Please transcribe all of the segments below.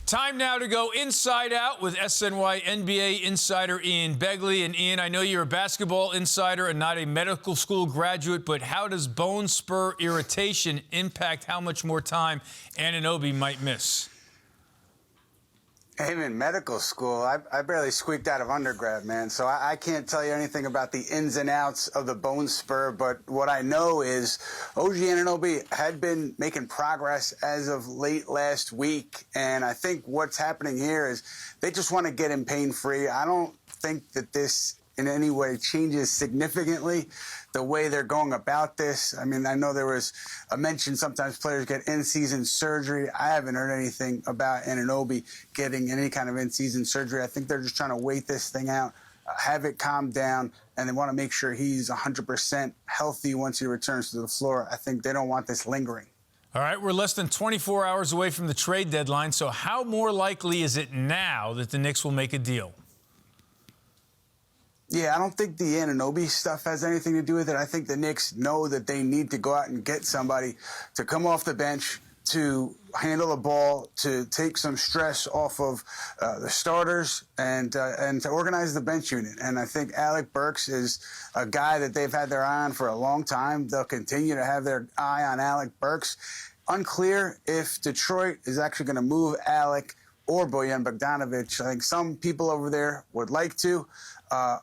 Time now to go inside out with SNY NBA insider Ian Begley. And Ian, I know you're a basketball insider and not a medical school graduate, but how does bone spur irritation impact how much more time Anunoby might miss? I'm in medical school. I barely squeaked out of undergrad, man. So I can't tell you anything about the ins and outs of the bone spur. But what I know is OG Anunoby had been making progress as of late last week. And I think what's happening here is they just want to get him pain-free. I don't think that this in any way changes significantly the way they're going about this. I mean, I know there was a mention sometimes players get in-season surgery. I haven't heard anything about Anunoby getting any kind of in-season surgery. I think they're just trying to wait this thing out, have it calm down, and they want to make sure he's 100% healthy once he returns to the floor. I think they don't want this lingering. All right, we're less than 24 hours away from the trade deadline, so how more likely is it now that the Knicks will make a deal? Yeah, I don't think the Anunoby stuff has anything to do with it. I think the Knicks know that they need to go out and get somebody to come off the bench, to handle the ball, to take some stress off of the starters, and to organize the bench unit. And I think Alec Burks is a guy that they've had their eye on for a long time. They'll continue to have their eye on Alec Burks. Unclear if Detroit is actually going to move Alec or Bojan Bogdanovic. I think some people over there would like to.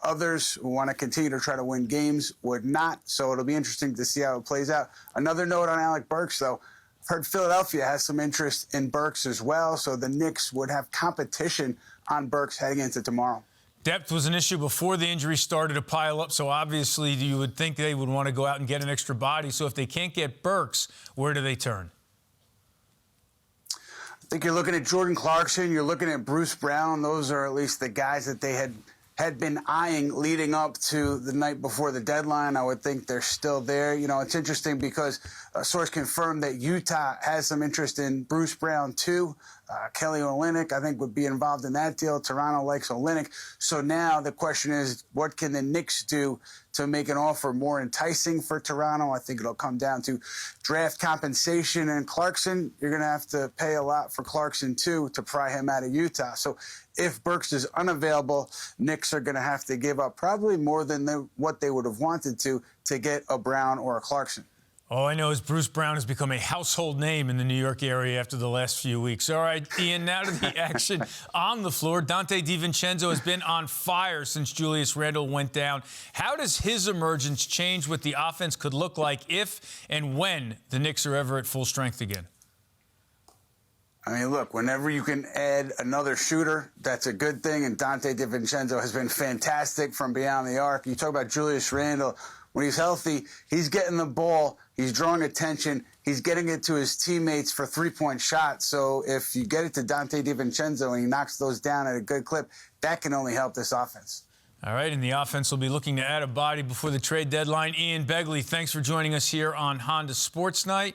Others who want to continue to try to win games would not. So it'll be interesting to see how it plays out. Another note on Alec Burks, though. I've heard Philadelphia has some interest in Burks as well. So the Knicks would have competition on Burks heading into tomorrow. Depth was an issue before the injury started to pile up. So obviously you would think they would want to go out and get an extra body. So if they can't get Burks, where do they turn? I think you're looking at Jordan Clarkson. You're looking at Bruce Brown. Those are at least the guys that they had been eyeing leading up to the night before the deadline. I would think they're still there. You know, it's interesting because a source confirmed that Utah has some interest in Bruce Brown, too. Kelly Olynyk, I think, would be involved in that deal. Toronto likes Olynyk. So now the question is, what can the Knicks do to make an offer more enticing for Toronto? I think it'll come down to draft compensation. And Clarkson, you're going to have to pay a lot for Clarkson, too, to pry him out of Utah. So if Burks is unavailable, Knicks are going to have to give up probably more than what they would have wanted to get a Brown or a Clarkson. All I know is Bruce Brown has become a household name in the New York area after the last few weeks. All right, Ian, now to the action on the floor. Dante DeVincenzo has been on fire since Julius Randle went down. How does his emergence change what the offense could look like if and when the Knicks are ever at full strength again? I mean, look, whenever you can add another shooter, that's a good thing. And Donte DiVincenzo has been fantastic from beyond the arc. You talk about Julius Randle. When he's healthy, he's getting the ball, he's drawing attention, he's getting it to his teammates for three-point shots. So if you get it to Donte DiVincenzo and he knocks those down at a good clip, that can only help this offense. All right, and the offense will be looking to add a body before the trade deadline. Ian Begley, thanks for joining us here on Honda Sports Night.